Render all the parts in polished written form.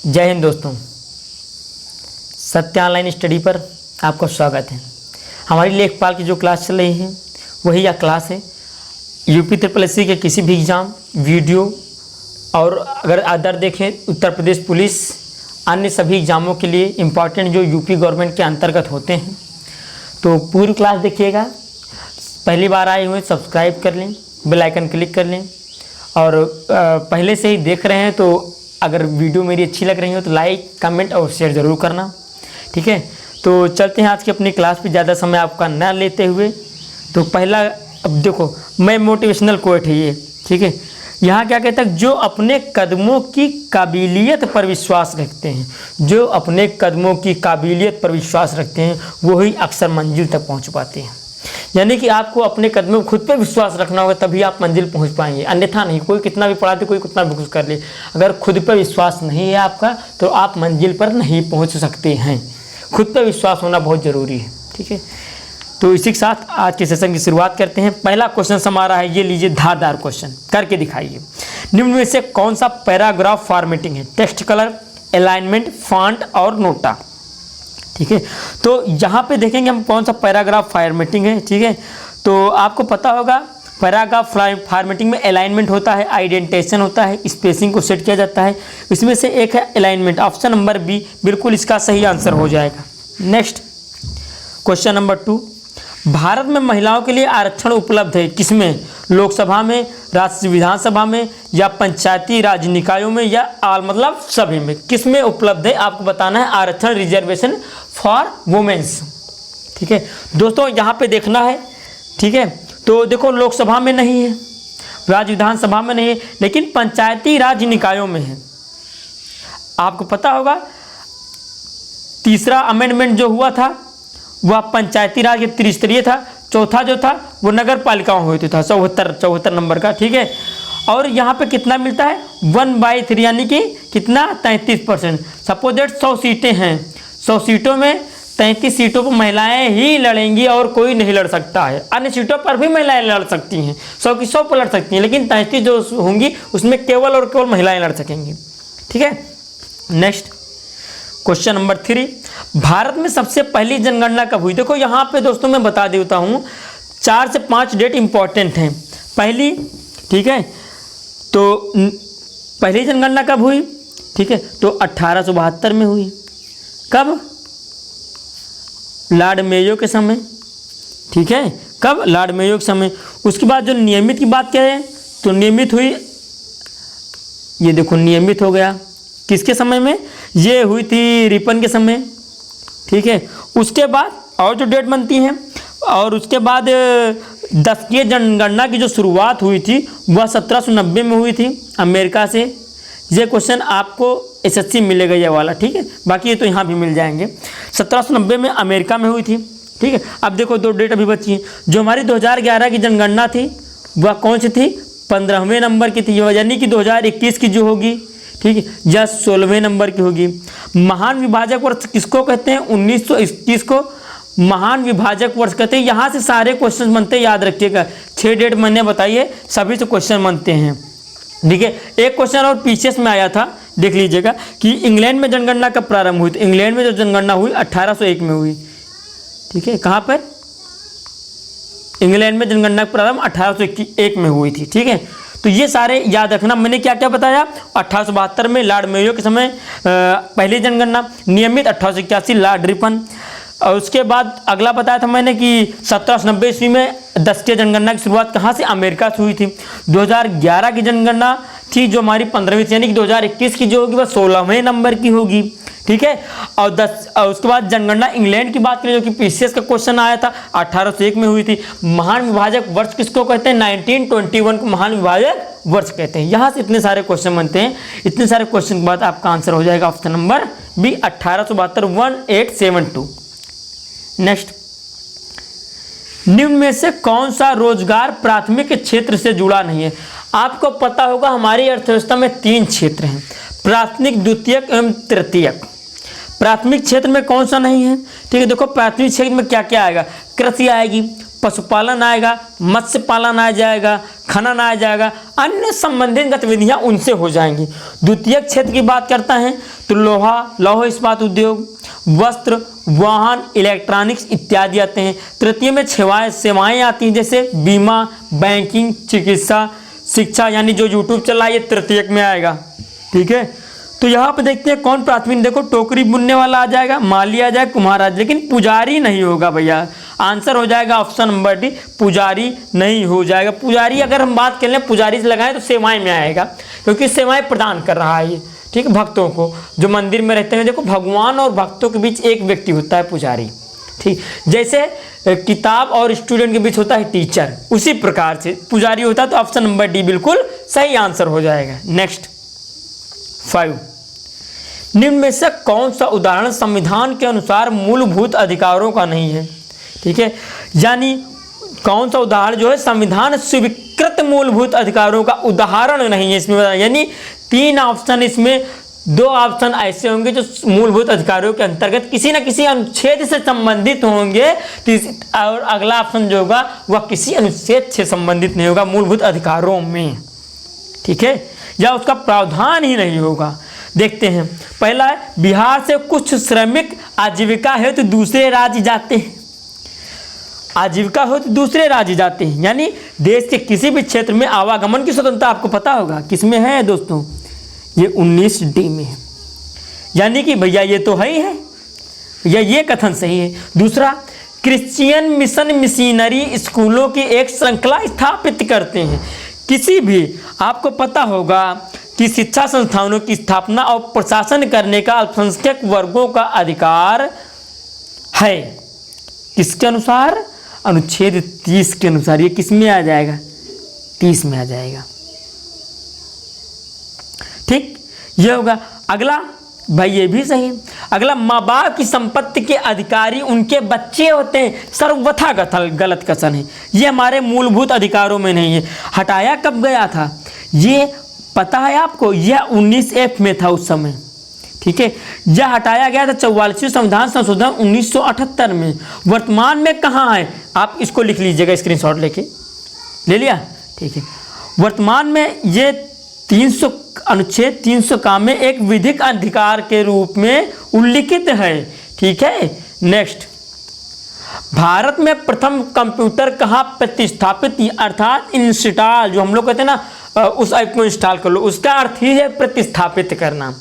जय हिंद दोस्तों, सत्य ऑनलाइन स्टडी पर आपका स्वागत है। हमारी लेखपाल की जो क्लास चल रही है वही यह क्लास है। यूपी SSC के किसी भी एग्ज़ाम, वीडियो और अगर अदर देखें उत्तर प्रदेश पुलिस, अन्य सभी एग्ज़ामों के लिए इम्पॉर्टेंट जो यूपी गवर्नमेंट के अंतर्गत होते हैं, तो पूरी क्लास देखिएगा। पहली बार आए हुए सब्सक्राइब कर लें, बेल आइकन क्लिक कर लें, और पहले से ही देख रहे हैं तो अगर वीडियो मेरी अच्छी लग रही हो तो लाइक, कमेंट और शेयर ज़रूर करना, ठीक है। तो चलते हैं आज की अपनी क्लास पे, ज़्यादा समय आपका न लेते हुए। तो पहला, अब देखो, मैं मोटिवेशनल कोट है ये, ठीक है। यहाँ क्या कहता है, जो अपने कदमों की काबिलियत पर विश्वास रखते हैं, जो अपने कदमों की काबिलियत पर विश्वास रखते हैं वही अक्सर मंजिल तक पहुँच पाते हैं। यानी कि आपको अपने कदमों में खुद पे विश्वास रखना होगा, तभी आप मंजिल पहुंच पाएंगे, अन्यथा नहीं। कोई कितना भी पढ़ा दे, कोई कितना भी कुछ कर ले, अगर खुद पे विश्वास नहीं है आपका तो आप मंजिल पर नहीं पहुंच सकते हैं। खुद पे विश्वास होना बहुत ज़रूरी है, ठीक है। तो इसी के साथ आज के सेशन की शुरुआत करते हैं। पहला क्वेश्चन हमारा है, ये लीजिए, धारदार क्वेश्चन करके दिखाइए। निम्न में से कौन सा पैराग्राफ फॉर्मेटिंग है? टेक्स्ट कलर, अलाइनमेंट, फॉन्ट और नोटा, ठीक है। तो यहाँ पे देखेंगे हम कौन सा पैराग्राफ फॉर्मेटिंग है, ठीक है। तो आपको पता होगा पैराग्राफ फॉर्मेटिंग में अलाइनमेंट होता है, आइडेंटिफिकेशन होता है, स्पेसिंग को सेट किया जाता है। इसमें से एक है अलाइनमेंट, ऑप्शन नंबर बी बिल्कुल इसका सही आंसर हो जाएगा। नेक्स्ट क्वेश्चन नंबर 2, भारत में महिलाओं के लिए आरक्षण उपलब्ध है किसमें? लोकसभा में, राज्य विधानसभा में, या पंचायती राज निकायों में, या मतलब सभी में? किसमें उपलब्ध है आपको बताना है आरक्षण, रिजर्वेशन फॉर वुमेन्स, ठीक है दोस्तों। यहाँ पे देखना है, ठीक है। तो देखो, लोकसभा में नहीं है, राज्य विधानसभा में नहीं है, लेकिन पंचायती राज निकायों में है। आपको पता होगा तीसरा अमेंडमेंट जो हुआ था वह पंचायती राज के त्रिस्तरीय था, चौथा जो था वो नगर पालिकाओं हुए था, 74 नंबर का, ठीक है। और यहाँ पे कितना मिलता है? 1/3, यानी कि कितना? 33%। सपोज दैट 100 सीटें हैं, 100 सीटों में 33 सीटों पर महिलाएं ही लड़ेंगी और कोई नहीं लड़ सकता है। अन्य सीटों पर भी महिलाएं लड़ सकती हैं, 100 की 100 पर लड़ सकती हैं, लेकिन 33 जो होंगी उसमें केवल और केवल महिलाएं लड़ सकेंगी, ठीक है। नेक्स्ट क्वेश्चन नंबर 3, भारत में सबसे पहली जनगणना कब हुई? देखो यहाँ पे दोस्तों मैं बता देता हूँ, 4 से 5 डेट इंपॉर्टेंट हैं। पहली, ठीक है, तो पहली जनगणना कब हुई? ठीक है, तो 1872 में हुई। कब? लॉर्ड मेयो के समय, ठीक है। कब? लॉर्ड मेयो के समय। उसके बाद जो नियमित की बात क्या है, तो नियमित हुई, ये देखो नियमित हो गया, किसके समय में? ये हुई थी रिपन के समय, ठीक है। उसके बाद और जो डेट बनती हैं, और उसके बाद 10वीं जनगणना की जो शुरुआत हुई थी वह 1790 में हुई थी अमेरिका से। ये क्वेश्चन आपको SSC मिलेगा ये वाला, ठीक है, बाकी ये तो यहाँ भी मिल जाएंगे। 1790 में अमेरिका में हुई थी, ठीक है। अब देखो 2 डेट अभी बची हैं। जो हमारी 2011 की जनगणना थी वह कौन सी थी? 15वें नंबर की थी, यानी कि 2021 की जो होगी, ठीक है, या 16वें नंबर की होगी। महान विभाजक वर्ष किसको कहते हैं? 1921 को महान विभाजक वर्ष कहते हैं। यहाँ से सारे क्वेश्चन बनते हैं, याद रखिएगा। 6 डेट मैंने बताई है, सभी से क्वेश्चन बनते हैं, ठीक है। एक क्वेश्चन और पीछे में आया था, देख लीजिएगा, कि इंग्लैंड में जनगणना कब प्रारंभ हुई? तो इंग्लैंड में जो जनगणना हुई 1801 में हुई, ठीक है। कहाँ पर? इंग्लैंड में जनगणना प्रारंभ 1801 में हुई थी, ठीक है। तो ये सारे याद रखना। मैंने क्या क्या बताया? 1872 में लॉर्ड मेयो के समय पहली जनगणना, नियमित 1881 लॉर्ड रिपन, और उसके बाद अगला बताया था मैंने कि 1790 ईस्वी में 10वीं जनगणना की शुरुआत कहाँ से? अमेरिका से हुई थी। 2011 की जनगणना थी जो हमारी 15वीं, यानी कि 2021 की जो होगी वह 16वें नंबर की होगी, ठीक है। और उसके बाद जनगणना इंग्लैंड की बात करें, जो कि PCS का क्वेश्चन आया था, 1801 में हुई थी। महान विभाजक वर्ष किसको कहते हैं? 1921 को महान विभाजक वर्ष कहते हैं। यहाँ से इतने सारे क्वेश्चन बनते हैं। इतने सारे क्वेश्चन के बाद आपका आंसर हो जाएगा ऑप्शन नंबर बी, 1872, 1872। नेक्स्ट, निम्न में से कौन सा रोजगार प्राथमिक क्षेत्र से जुड़ा नहीं है? आपको पता होगा हमारी अर्थव्यवस्था में 3 क्षेत्र हैं, प्राथमिक, द्वितीयक एवं तृतीयक। प्राथमिक क्षेत्र में कौन सा नहीं है? ठीक है, देखो प्राथमिक क्षेत्र में क्या क्या आएगा? कृषि आएगी, पशुपालन आएगा, मत्स्य पालन आ जाएगा, खनन आ जाएगा, अन्य संबंधित गतिविधियां उनसे हो जाएंगी। द्वितीयक क्षेत्र की बात करता है तो लौह इस्पात उद्योग, वस्त्र, वाहन, इलेक्ट्रॉनिक्स इत्यादि आते हैं। तृतीय में सेवाएं आती हैं, जैसे बीमा, बैंकिंग, चिकित्सा, शिक्षा, यानी जो यूट्यूब चल रहा है ये तृतीयक में आएगा। ठीक है, तो यहाँ पे देखते हैं कौन प्राथमिक, देखो टोकरी बुनने वाला आ जाएगा, माली आ जाएगा, कुम्हार आ जाएगा, लेकिन पुजारी नहीं होगा भैया। आंसर हो जाएगा ऑप्शन नंबर डी, पुजारी नहीं हो जाएगा। पुजारी अगर हम बात कर लें पुजारी से लगाएं तो सेवाएं में आएगा, क्योंकि सेवाएं प्रदान कर रहा है ये, ठीक है, भक्तों को जो मंदिर में रहते हैं। देखो भगवान और भक्तों के बीच एक व्यक्ति होता है पुजारी, ठीक, जैसे किताब और स्टूडेंट के बीच होता है टीचर, उसी प्रकार से पुजारी होता है। तो ऑप्शन नंबर डी बिल्कुल सही आंसर हो जाएगा। नेक्स्ट 5, निम्न में से कौन सा उदाहरण संविधान के अनुसार मूलभूत अधिकारों का नहीं है? ठीक है, यानी कौन सा उदाहरण जो है संविधान स्वीकृत मूलभूत अधिकारों का उदाहरण नहीं है इसमें, यानी 3 ऑप्शन, इसमें 2 ऑप्शन ऐसे होंगे जो मूलभूत अधिकारों के अंतर्गत किसी न किसी अनुच्छेद से संबंधित होंगे, और अगला ऑप्शन जो होगा वह किसी अनुच्छेद से संबंधित नहीं होगा मूलभूत अधिकारों में। ठीक है, या उसका प्रावधान ही नहीं होगा। देखते हैं, पहला है बिहार से कुछ श्रमिक आजीविका हेतु तो दूसरे राज्य जाते हैं, आजीविका हो तो दूसरे राज्य जाते हैं, यानी देश के किसी भी क्षेत्र में आवागमन की स्वतंत्रता आपको पता होगा किसमें है दोस्तों, ये 19D में है, यानी कि भैया ये तो है ही है, या ये कथन सही है। दूसरा, क्रिश्चियन मिशन मिशनरी स्कूलों की एक श्रृंखला स्थापित करते हैं। किसी भी आपको पता होगा कि शिक्षा संस्थानों की स्थापना और प्रशासन करने का अल्पसंख्यक वर्गों का अधिकार है, किसके अनुसार, अनुच्छेद 30 के अनुसार। ये किस में आ जाएगा, 30 में आ जाएगा। ठीक, ये होगा। अगला भाई ये भी सही है। अगला, माँ बाप की संपत्ति के अधिकारी उनके बच्चे होते हैं, सर्वथा गलत कथन है, ये हमारे मूलभूत अधिकारों में नहीं है। हटाया कब गया था ये पता है आपको, यह 19F में था उस समय। ठीक है, यह हटाया गया था 44वें संविधान संशोधन 1978 में। वर्तमान में कहाँ है, आप इसको लिख लीजिएगा स्क्रीनशॉट लेके, ले लिया, ठीक है। वर्तमान में ये 300 अनुच्छेद 300 का में एक विधिक अधिकार के रूप में उल्लिखित है। ठीक है, नेक्स्ट, भारत में प्रथम कंप्यूटर कहाँ प्रतिस्थापित, अर्थात इंस्टॉल, जो हम लोग कहते हैं ना उस ऐप को इंस्टॉल कर लो, उसका अर्थ ही है प्रतिस्थापित करना।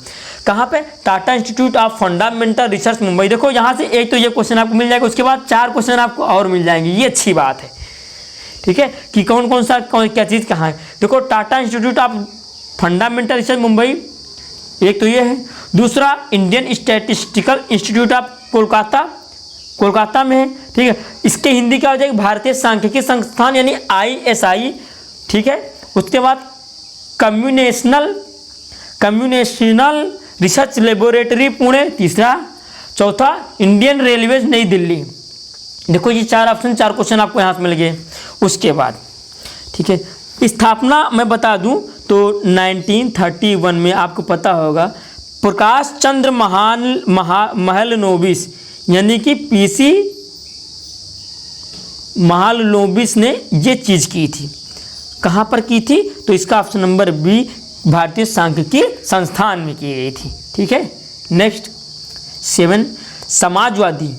कहाँ पे, Tata institute of fundamental research Mumbai. देखो यहाँ से एक तो ये क्वेश्चन आपको मिल जाएगा, उसके बाद 4 क्वेश्चन आपको और मिल जाएंगे, ये अच्छी बात है। ठीक है, कि कौन सा क्या चीज़ कहाँ है। देखो Tata institute of fundamental research Mumbai, एक तो ये है। दूसरा, Indian statistical institute of Kolkata में है। ठीक है, इसके हिंदी क्या हो जाएगी, भारतीय सांख्यिकी संस्थान यानी ISI। ठीक है, उसके बाद कम्युनेशनल रिसर्च लेबोरेटरी पुणे, तीसरा। चौथा, इंडियन रेलवेज नई दिल्ली। देखो ये 4 ऑप्शन, 4 क्वेश्चन आपको यहाँ से मिल गए। उसके बाद ठीक है, स्थापना मैं बता दूं तो 1931 में आपको पता होगा प्रकाश चंद्र महलनोबिस यानी कि PC महलनोबिस ने ये चीज़ की थी। कहाँ पर की थी, तो इसका ऑप्शन नंबर बी, भारतीय सांख्यिकी संस्थान में की गई थी। ठीक है, नेक्स्ट 7, समाजवादी,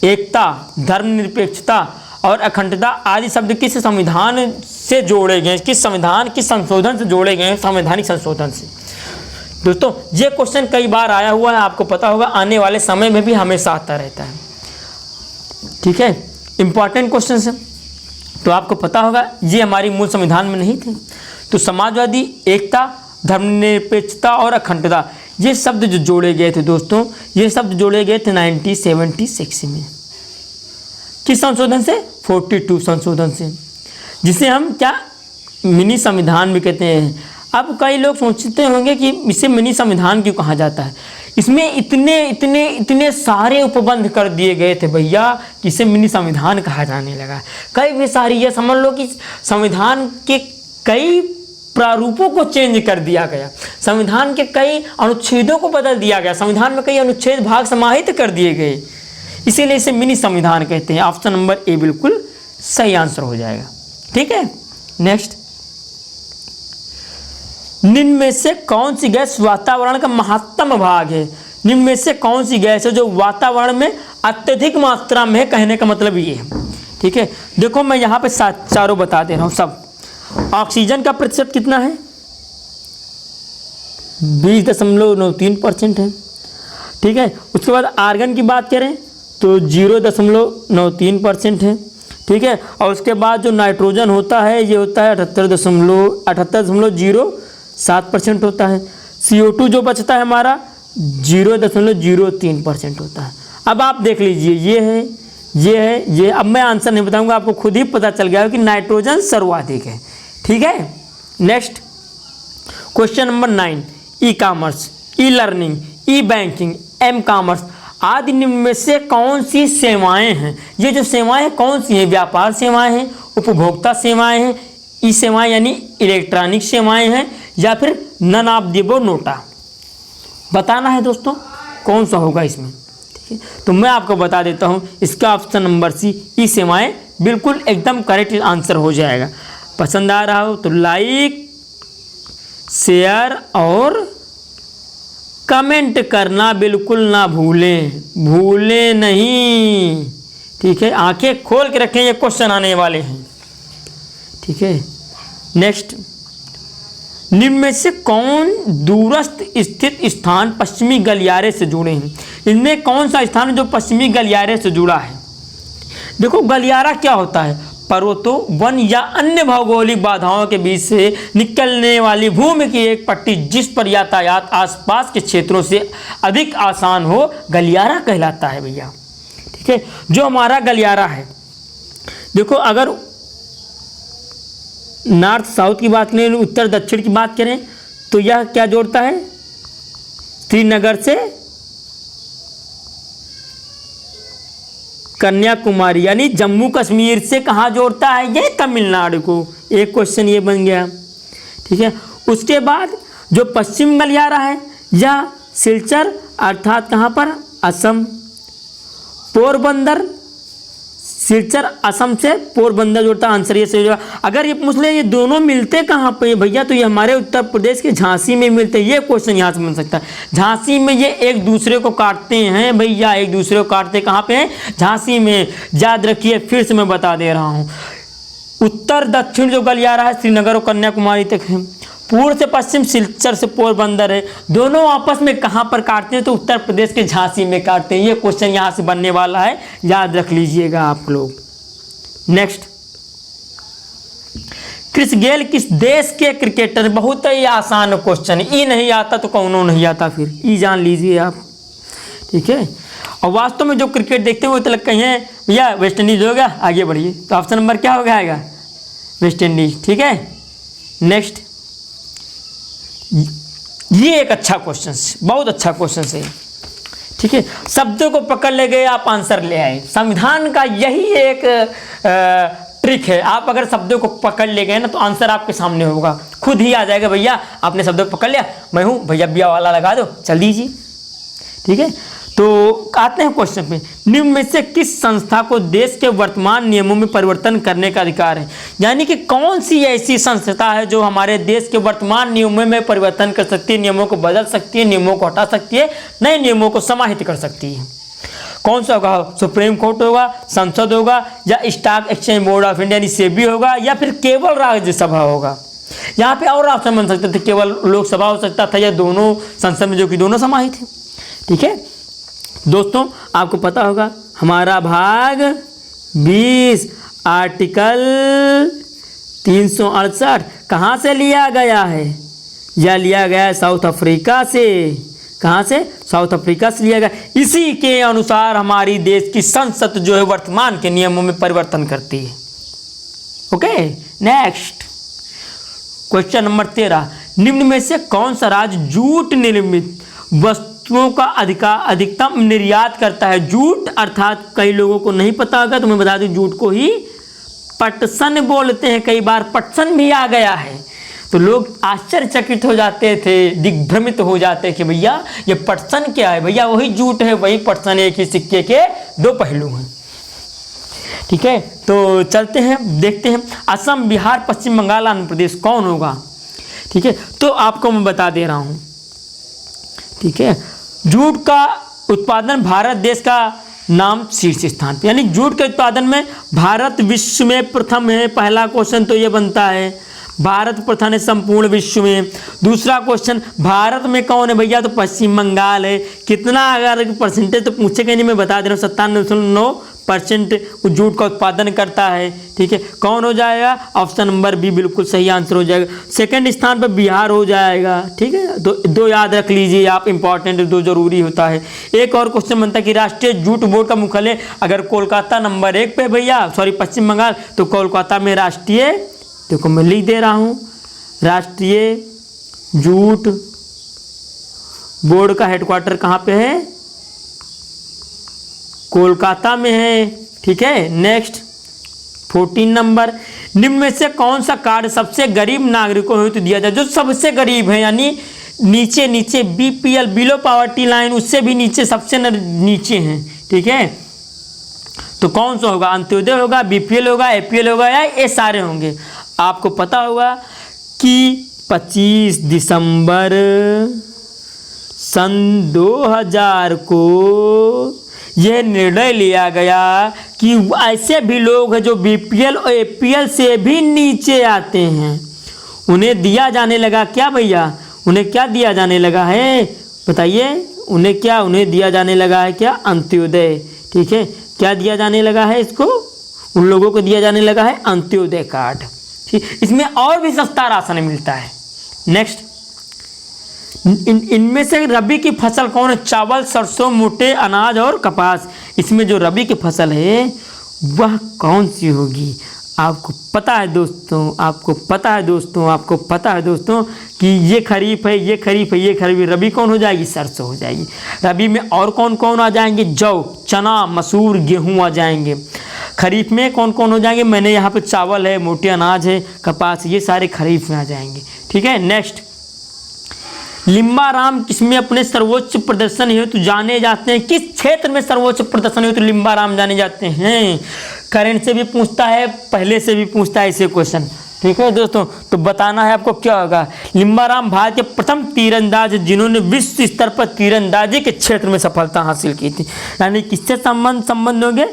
एकता, धर्मनिरपेक्षता और अखंडता आदि शब्द किस संविधान से जोड़े गए, किस संविधान किस संशोधन से जोड़े गए हैं, संवैधानिक संशोधन से। दोस्तों ये क्वेश्चन कई बार आया हुआ है, आपको पता होगा, आने वाले समय में भी हमेशा आता रहता है। ठीक है, इंपॉर्टेंट क्वेश्चन है, तो आपको पता होगा ये हमारी मूल संविधान में नहीं थे। तो समाजवादी, एकता, धर्मनिरपेक्षता और अखंडता, ये शब्द जो जोड़े गए थे दोस्तों, ये शब्द जोड़े गए थे 1976 में। किस संशोधन से, 42 संशोधन से, जिसे हम क्या मिनी संविधान भी कहते हैं। अब कई लोग सोचते होंगे कि इसे मिनी संविधान क्यों कहा जाता है, इसमें इतने सारे उपबंध कर दिए गए थे भैया कि इसे मिनी संविधान कहा जाने लगा। कई भी सारी, ये समझ लो कि संविधान के कई प्रारूपों को चेंज कर दिया गया, संविधान के कई अनुच्छेदों को बदल दिया गया, संविधान में कई अनुच्छेद भाग समाहित कर दिए गए, इसीलिए इसे मिनी संविधान कहते हैं। ऑप्शन नंबर ए बिल्कुल सही आंसर हो जाएगा। ठीक है, नेक्स्ट, निम्न में से कौन सी गैस वातावरण का महत्तम भाग है? निम्न में से कौन सी गैस है जो वातावरण में अत्यधिक मात्रा में है, कहने का मतलब ये है। ठीक है, देखो मैं यहाँ पे चारों बता दे रहा हूँ सब। ऑक्सीजन का प्रतिशत कितना है? 20.93% है। ठीक है, उसके बाद आर्गन की बात करें तो 0.93% है। ठीक है, और उसके बाद जो नाइट्रोजन होता है ये होता है 78.07% होता है। CO2 जो बचता है हमारा 0.03% होता है। अब आप देख लीजिए, ये अब मैं आंसर नहीं बताऊंगा, आपको खुद ही पता चल गया कि नाइट्रोजन सर्वाधिक है। ठीक है, next question number 9, e commerce, e learning, e banking, m commerce आदि निम्न में से कौन सी सेवाएं हैं? ये जो सेवाएं कौन सी हैं? व्यापार सेवाएं हैं, उपभोक्ता सेवाएं हैं, ई सेवाएं यानी इलेक्ट्रॉनिक सेवाएं हैं, या फिर none of the above NOTA? बताना है दोस्तों कौन सा होगा इसमें। ठीक है, तो मैं आपको बता देता हूँ, इसका ऑप्शन नंबर सी, ई सेवाएं बिल्कुल एकदम करेक्ट आंसर हो जाएगा। पसंद आ रहा हो तो लाइक, शेयर और कमेंट करना बिल्कुल ना भूलें नहीं। ठीक है, आंखें खोल के रखें, ये क्वेश्चन आने वाले हैं। ठीक है, नेक्स्ट, निम्न में से कौन दूरस्थ स्थित स्थान पश्चिमी गलियारे से जुड़े हैं? इनमें कौन सा स्थान है जो पश्चिमी गलियारे से जुड़ा है? देखो, गलियारा क्या होता है? पर्वतों, वन या अन्य भौगोलिक बाधाओं के बीच से निकलने वाली भूमि की एक पट्टी जिस पर यातायात आसपास के क्षेत्रों से अधिक आसान हो, गलियारा कहलाता है भैया। ठीक है, जो हमारा गलियारा है, देखो अगर नॉर्थ साउथ की बात करें, उत्तर दक्षिण की बात करें, तो यह क्या जोड़ता है? श्रीनगर से कन्याकुमारी यानी जम्मू कश्मीर से कहाँ जोड़ता है? ये तमिलनाडु को। एक क्वेश्चन ये बन गया। ठीक है, उसके बाद जो पश्चिम गलियारा है यह सिलचर अर्थात कहाँ पर? असम। पोरबंदर, सिलचर असम से पोरबंदर जोड़ता है, आंसर ये सही होगा। अगर ये पूछ ले ये दोनों मिलते कहाँ पे भैया, तो ये हमारे उत्तर प्रदेश के झांसी में मिलते हैं। ये क्वेश्चन यहाँ से बन सकता है। झांसी में ये एक दूसरे को काटते हैं भैया, एक दूसरे को काटते कहाँ पे हैं? झांसी में। याद रखिए, फिर से मैं बता दे रहा हूँ, उत्तर दक्षिण जो गलियारा है श्रीनगर और कन्याकुमारी तक है, पूर्व से पश्चिम सिलचर से पोरबंदर है। दोनों आपस में कहाँ पर काटते हैं? तो उत्तर प्रदेश के झांसी में काटते हैं। ये क्वेश्चन यहाँ से बनने वाला है, याद रख लीजिएगा आप लोग। नेक्स्ट, क्रिस गेल किस देश के क्रिकेटर? बहुत ही आसान क्वेश्चन है, ई नहीं आता तो कौन नहीं आता, फिर ई जान लीजिए आप। ठीक है, और वास्तव में जो क्रिकेट देखते हैं वो तो कहें भैया वेस्ट इंडीज होगा, आगे बढ़िए। तो ऑप्शन नंबर क्या हो जाएगा? West Indies. ठीक है, नेक्स्ट, ये एक अच्छा क्वेश्चन है, बहुत अच्छा क्वेश्चन है। ठीक है, शब्दों को पकड़ ले गए आप आंसर ले आए। संविधान का यही एक ट्रिक है, आप अगर शब्दों को पकड़ ले गए ना तो आंसर आपके सामने होगा, खुद ही आ जाएगा। भैया आपने शब्दों को पकड़ लिया, मैं हूँ भैया, बिया वाला लगा दो, चल दीजिए। ठीक है, तो आते हैं क्वेश्चन पे। निम्न में से किस संस्था को देश के वर्तमान नियमों में परिवर्तन करने का अधिकार है? यानी कि कौन सी ऐसी संस्था है जो हमारे देश के वर्तमान नियमों में परिवर्तन कर सकती है, नियमों को बदल सकती है, नियमों को हटा सकती है, नए नियमों को समाहित कर सकती है? कौन सा होगा? सुप्रीम कोर्ट होगा, संसद होगा, या stock exchange board of India यानी सेबी होगा, या फिर केवल राज्यसभा होगा? यहाँ पे और ऑप्शन बन सकते थे, केवल लोकसभा हो सकता था, या दोनों संसद में जो कि दोनों समाहित है। ठीक है दोस्तों, आपको पता होगा हमारा भाग 20 आर्टिकल 368 कहाँ से लिया गया है? यह लिया गया है साउथ अफ्रीका से। कहाँ से? साउथ अफ्रीका से लिया गया। इसी के अनुसार हमारी देश की संसद जो है वर्तमान के नियमों में परिवर्तन करती है। ओके, नेक्स्ट क्वेश्चन नंबर 13, निम्न में से कौन सा राज्य जूट निर्मित वस्तुओं का अधिकतम निर्यात करता है? जूट अर्थात कई लोगों को नहीं पता होगा तो मैं बता दूं, जूट को ही पटसन बोलते हैं। कई बार पटसन भी आ गया है तो लोग आश्चर्यचकित हो जाते थे, दिग्भ्रमित हो जाते कि भैया ये पटसन क्या है? भैया वही जूट है, वही पटसन, एक ही सिक्के के दो पहलू हैं। ठीक है, तो चलते हैं देखते हैं असम, बिहार, पश्चिम बंगाल, आंध्र प्रदेश कौन होगा। ठीक है, तो आपको मैं बता दे रहा हूँ। ठीक है, जूट का उत्पादन भारत देश का नाम शीर्ष स्थान पे, यानी जूट के उत्पादन में भारत विश्व में प्रथम है। पहला क्वेश्चन तो ये बनता है, भारत प्रथम है संपूर्ण विश्व में। दूसरा क्वेश्चन, भारत में कौन है भैया, तो पश्चिम बंगाल है। कितना अगर परसेंटेज तो पूछेगा नहीं, मैं बता दे रहा हूँ 97.9% जूट का उत्पादन करता है। ठीक है, कौन हो जाएगा, ऑप्शन नंबर बी बिल्कुल सही आंसर हो जाएगा। सेकंड स्थान पर बिहार हो जाएगा। ठीक है, दो याद रख लीजिए आप, इंपॉर्टेंट दो जरूरी होता है। एक और क्वेश्चन बनता है कि राष्ट्रीय जूट बोर्ड का मुख्यालय अगर कोलकाता नंबर 1 पे भैया, सॉरी पश्चिम बंगाल, तो कोलकाता में राष्ट्रीय, देखो मैं लिख दे रहा हूँ, राष्ट्रीय जूट बोर्ड का हेडक्वार्टर कहाँ पे है, कोलकाता में है। ठीक है, नेक्स्ट 14 नंबर, निम्न में से कौन सा कार्ड सबसे गरीब नागरिकों हेतु दिया जाए, जो सबसे गरीब है, यानी नीचे नीचे बीपीएल, बिलो पॉवर्टी लाइन, उससे भी नीचे, सबसे नीचे हैं। ठीक है, तो कौन सा होगा, अंत्योदय होगा, बीपीएल होगा, एपीएल होगा, या ये सारे होंगे। आपको पता होगा कि 25 दिसंबर सन 2000 को यह निर्णय लिया गया कि ऐसे भी लोग हैं जो बीपीएल और एपीएल से भी नीचे आते हैं, उन्हें दिया जाने लगा क्या भैया, उन्हें क्या दिया जाने लगा है, बताइए, उन्हें क्या, उन्हें दिया जाने लगा है क्या, अंत्योदय। ठीक है, क्या दिया जाने लगा है इसको, उन लोगों को दिया जाने लगा है अंत्योदय कार्ड। ठीक, इसमें और भी सस्ता राशन मिलता है। नेक्स्ट, इनमें से रबी की फसल कौन है, चावल, सरसों, मोटे अनाज और कपास। इसमें जो रबी की फसल है वह कौन सी होगी, आपको पता है दोस्तों, आपको पता है दोस्तों, आपको पता है दोस्तों कि ये खरीफ है, ये खरीफ है, ये खरीफ, रबी कौन हो जाएगी, सरसों हो जाएगी। रबी में और कौन कौन आ जाएंगे, जौ, चना, मसूर, गेहूं आ जाएंगे। खरीफ में कौन कौन हो जाएंगे, मैंने यहाँ पे चावल है, मोटे अनाज है, कपास, ये सारे खरीफ में आ जाएंगे। ठीक है, नेक्स्ट, लिम्बाराम किसमें अपने सर्वोच्च प्रदर्शन हेतु जाने जाते हैं, किस क्षेत्र में सर्वोच्च प्रदर्शन हेतु लिम्बाराम जाने जाते हैं। करंट से भी पूछता है, पहले से भी पूछता है ऐसे क्वेश्चन। ठीक है दोस्तों, तो बताना है आपको क्या होगा। लिम्बाराम भारत के प्रथम तीरंदाज जिन्होंने विश्व स्तर पर तीरंदाजी के क्षेत्र में सफलता हासिल की थी। यानी किससे संबंध होंगे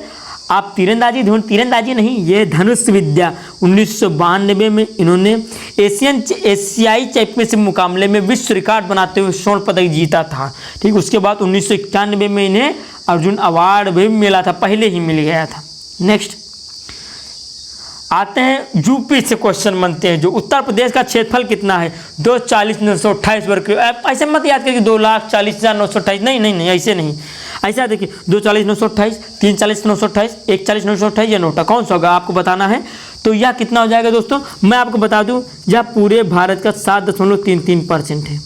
आप, तीरंदाजी नहीं, ये धनुष विद्या। 1992 में इन्होंने एशियाई चैंपियनशिप मुकाबले में विश्व रिकॉर्ड बनाते हुए स्वर्ण पदक जीता था। ठीक, उसके बाद 1991 में इन्हें अर्जुन अवार्ड भी मिला था, पहले ही मिल गया था। नेक्स्ट आते हैं यूपी से क्वेश्चन बनते हैं। जो उत्तर प्रदेश का क्षेत्रफल कितना है, 240,928 वर्ग किलोमीटर। ऐसे मत याद करिए 2,40,928, नहीं ऐसे नहीं, ऐसा देखिए 240,928, 340,928, 140,928, यह नोटा कौन सा होगा आपको बताना है। तो यह कितना हो जाएगा दोस्तों, मैं आपको बता दूं, यह पूरे भारत का 7.33% है।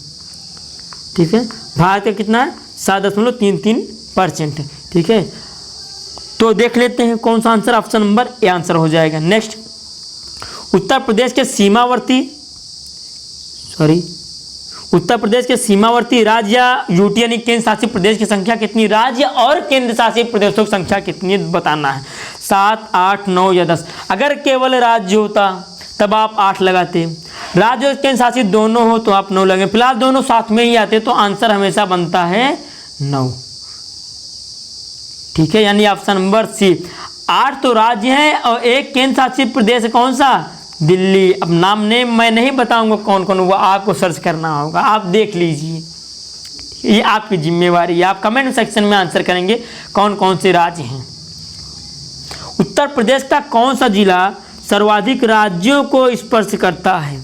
ठीक है, भारत का कितना है, 7.33% है। ठीक है, तो देख लेते हैं कौन सा answer, option number A answer हो जाएगा। नेक्स्ट, उत्तर प्रदेश के सीमावर्ती राज्य या यूटी यानी केंद्र शासित प्रदेश की संख्या कितनी, राज्य और केंद्र शासित प्रदेशों की संख्या कितनी बताना है, 7, 8, 9 या 10। अगर केवल राज्य होता तब आप 8 लगाते, राज्य और केंद्र शासित दोनों हो तो आप 9 लगे, फिलहाल दोनों साथ में ही आते तो आंसर हमेशा बनता है 9। ठीक है, यानी ऑप्शन नंबर सी। 8 तो राज्य हैं और एक केंद्र शासित प्रदेश है, कौन सा, दिल्ली। अब नाम नेम मैं नहीं बताऊंगा कौन कौन हुआ, आपको सर्च करना होगा, आप देख लीजिए, ये आपकी जिम्मेवारी है। आप कमेंट सेक्शन में आंसर करेंगे कौन कौन से राज्य हैं। उत्तर प्रदेश का कौन सा जिला सर्वाधिक राज्यों को स्पर्श करता है,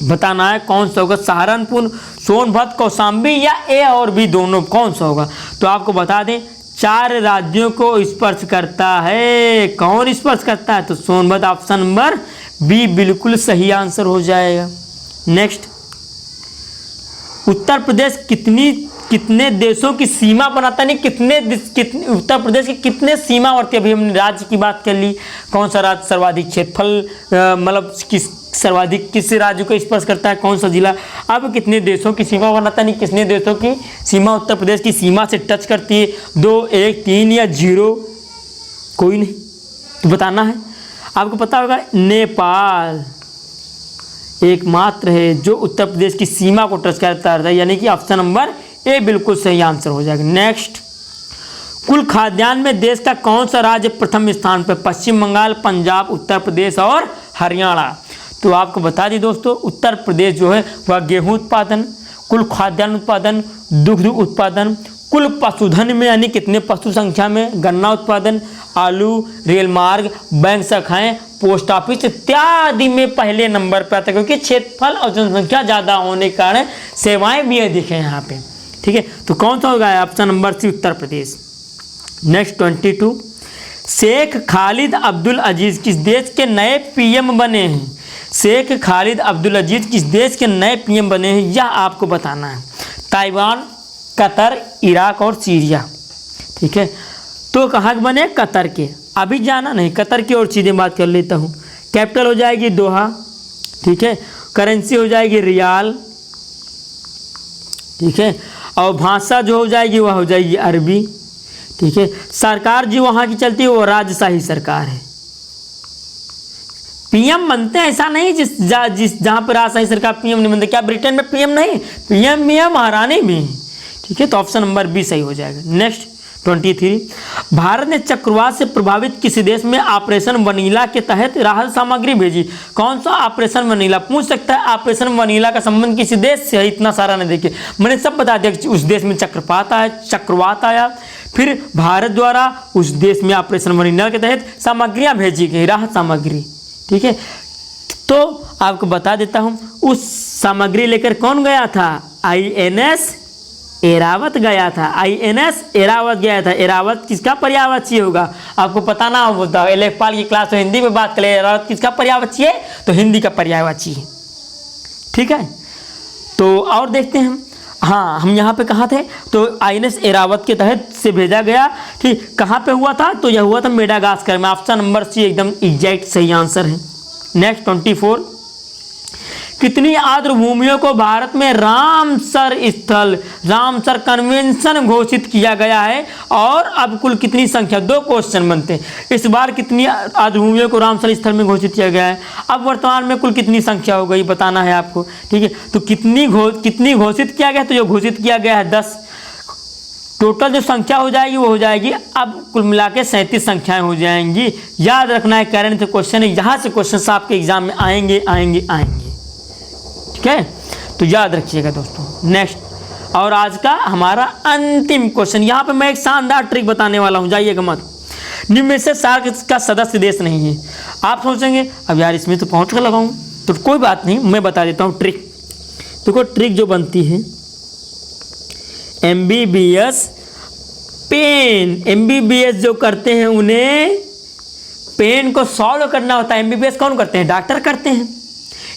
बताना है कौन सा होगा, सहारनपुर, सोनभद्र, कौशाम्बी या ए और बी दोनों, कौन सा होगा। तो आपको बता दें 4 राज्यों को स्पर्श करता है। कौन स्पर्श करता है, तो सोनभद्र, ऑप्शन नंबर बी बिल्कुल सही आंसर हो जाएगा। नेक्स्ट, उत्तर प्रदेश कितने देशों की सीमा बनाता, नहीं कितने उत्तर प्रदेश के कितने सीमावर्ती, अभी हमने राज्य की बात कर ली, कौन सा राज्य सर्वाधिक क्षेत्रफल मतलब सर्वाधिक किस राज्य को स्पर्श करता है, कौन सा जिला। अब कितने देशों की सीमा बनाता, नहीं कितने देशों की सीमा उत्तर प्रदेश की सीमा से टच करती है, 2, 1, 3 या 0, कोई नहीं, तो बताना है। आपको पता होगा नेपाल एकमात्र है जो उत्तर प्रदेश की सीमा को टच करता है, यानी कि ऑप्शन नंबर ए बिल्कुल सही आंसर हो जाएगा। नेक्स्ट, कुल खाद्यान्न में देश का कौन सा राज्य प्रथम स्थान पर? पश्चिम बंगाल, पंजाब, उत्तर प्रदेश और हरियाणा। तो आपको बता दी दोस्तों, उत्तर प्रदेश जो है वह गेहूं उत्पादन, कुल खाद्यान्न उत्पादन, दुग्ध उत्पादन, कुल पशुधन में यानी कितने पशु संख्या में, गन्ना उत्पादन, आलू, रेल मार्ग, बैंक शाखाएं, पोस्ट ऑफिस इत्यादि में पहले नंबर पर आता है, क्योंकि क्षेत्रफल और जनसंख्या ज़्यादा होने के कारण सेवाएं भी अधिक हैं यहाँ पे। ठीक है, तो कौन सा होगा? Option number C Uttar Pradesh. Next 22, Sheikh Khalid Abdul अजीज़ किस देश के नए पीएम बने हैं? शेख खालिद अब्दुल अजीज़ किस देश के नए पीएम बने हैं, यह आपको बताना है। ताइवान, कतर, इराक और सीरिया। ठीक है, तो कहाँ के बने? कतर के। अभी जाना नहीं, कतर की और सीधे बात कर लेता हूँ। कैपिटल हो जाएगी दोहा। ठीक है, करेंसी हो जाएगी रियाल। ठीक है, और भाषा जो हो जाएगी वह हो जाएगी अरबी। ठीक है, सरकार जो वहाँ की चलती है वो राजशाही सरकार है। पीएम बनते हैं ऐसा नहीं जहाँ पर राजशाही सरकार पीएम नहीं बनते। क्या ब्रिटेन में पीएम नहीं? पीएम महारानी भी। ठीक है, तो ऑप्शन नंबर बी सही हो जाएगा। नेक्स्ट 23, भारत ने चक्रवात से प्रभावित किसी देश में ऑपरेशन वनीला के तहत राहत सामग्री भेजी? कौन सा ऑपरेशन वनीला? पूछ सकता है ऑपरेशन वनीला का संबंध किसी देश से है, इतना सारा नहीं देखिए, मैंने सब बता दिया। उस देश में चक्रवात आया, फिर भारत द्वारा उस देश में ऑपरेशन वनीला के तहत सामग्रियाँ भेजी गई, राहत सामग्री। ठीक है, तो आपको बता देता हूँ, उस सामग्री लेकर कौन गया था? INS एरावत गया था। INS एरावत गया था। एरावत किसका पर्यायवाची होगा? आपको पता ना होता, लेखपाल की क्लास तो हिंदी में बात करें। एरावत किसका पर्यायवाची है? तो हिंदी का पर्यायवाची है। ठीक है, तो और देखते हैं। हाँ, हम यहाँ पे कहाँ थे? तो INS एरावत के तहत से भेजा गया। ठीक, कहाँ पे हुआ था? तो यह हुआ था मेडागास्कर में। ऑप्शन नंबर सी एकदम एग्जैक्ट सही आंसर है। नेक्स्ट 24, कितनी आर्द्र भूमियों को भारत में रामसर कन्वेंशन घोषित किया गया है, और अब कुल कितनी संख्या? 2 क्वेश्चन बनते हैं। इस बार कितनी आर्द्र भूमियों को रामसर स्थल में घोषित किया गया है, अब वर्तमान में कुल कितनी संख्या हो गई बताना है आपको। ठीक है, तो कितनी घोषित किया गया? तो जो घोषित किया गया है 10। टोटल जो संख्या हो जाएगी वो हो जाएगी, अब कुल मिला के 37 संख्याएं हो जाएंगी। याद रखना है, करंट से क्वेश्चन है, यहाँ से क्वेश्चन आपके एग्जाम में आएंगे। ठीक है, तो याद रखिएगा दोस्तों। नेक्स्ट, और आज का हमारा अंतिम क्वेश्चन, यहाँ पे मैं एक शानदार ट्रिक बताने वाला हूँ, जाइएगा मत। निम्न में से सार्क का सदस्य देश नहीं है। आप सोचेंगे अब यार इसमें तो पहुँच कर लगाऊँ, तो कोई बात नहीं, मैं बता देता हूँ ट्रिक। देखो ट्रिक जो बनती है, MBBS पेन, MBBS जो करते हैं उन्हें पेन को सॉल्व करना होता है। MBBS कौन करते हैं? डॉक्टर करते हैं।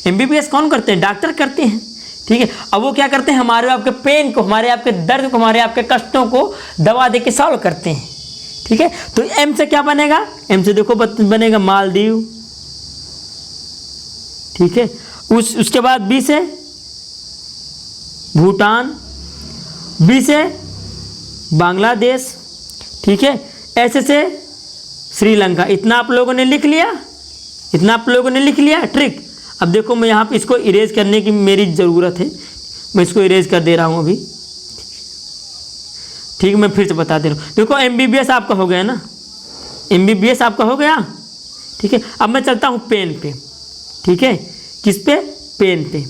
MBBS कौन करते हैं? डॉक्टर करते हैं। ठीक है, अब वो क्या करते हैं? हमारे आपके पेन को, हमारे आपके दर्द को, हमारे आपके कष्टों को दवा दे के सॉल्व करते हैं। ठीक है, तो M से क्या बनेगा? M से देखो बनेगा मालदीव। ठीक है, उसके बाद B से भूटान, B से बांग्लादेश। ठीक है, ऐसे से श्रीलंका। इतना आप लोगों ने लिख लिया ट्रिक। अब देखो मैं यहाँ पे इसको इरेज करने की मेरी ज़रूरत है, मैं इसको इरेज कर दे रहा हूँ अभी। ठीक है, मैं फिर से बता दे रहा हूँ। देखो MBBS आपका हो गया ना, MBBS आपका हो गया। ठीक है, अब मैं चलता हूँ पेन पे। ठीक है, किस पे? पेन पे।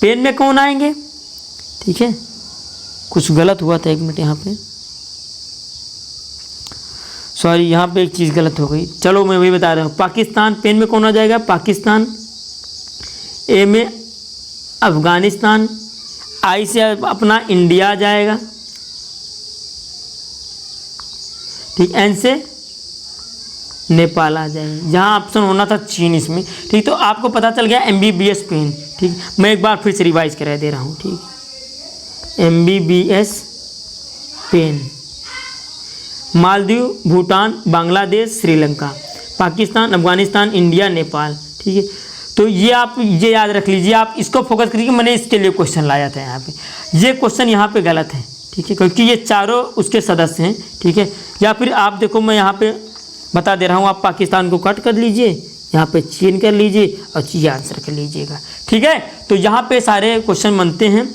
पेन में कौन आएंगे? ठीक है, कुछ गलत हुआ था, 1 मिनट यहाँ पे, सॉरी यहाँ पे एक चीज़ गलत हो गई। चलो मैं वही बता रहा हूँ। पाकिस्तान, पेन में कौन आ जाएगा? पाकिस्तान। ए में अफगानिस्तान, आई से अपना इंडिया आ जाएगा। ठीक, एन से नेपाल आ जाएगा, जहाँ ऑप्शन होना था चीन इसमें। ठीक, तो आपको पता चल गया MBBS पेन। ठीक, मैं एक बार फिर से रिवाइज करा दे रहा हूँ। ठीक, MBBS पेन, मालदीव, भूटान, बांग्लादेश, श्रीलंका, पाकिस्तान, अफगानिस्तान, इंडिया, नेपाल। ठीक है, तो ये आप ये याद रख लीजिए, आप इसको फोकस करिए। मैंने इसके लिए क्वेश्चन लाया था यहाँ पे, ये क्वेश्चन यहाँ पे गलत है। ठीक है, क्योंकि ये चारों उसके सदस्य हैं। ठीक है, या फिर आप देखो मैं यहाँ पे बता दे रहा हूँ, आप पाकिस्तान को कट कर लीजिए, यहाँ पे चीन कर लीजिए और ये आंसर कर लीजिएगा। ठीक है, तो यहाँ पे सारे क्वेश्चन बनते हैं।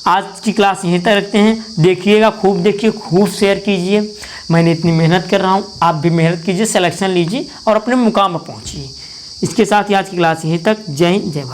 आज की क्लास यहीं तक रखते हैं। देखिएगा, खूब देखिए, खूब शेयर कीजिए। मैंने इतनी मेहनत कर रहा हूँ, आप भी मेहनत कीजिए, सिलेक्शन लीजिए और अपने मुकाम पर पहुँचिए। इसके साथ ही आज की क्लास यहीं तक। जय हिंद, जय भारत।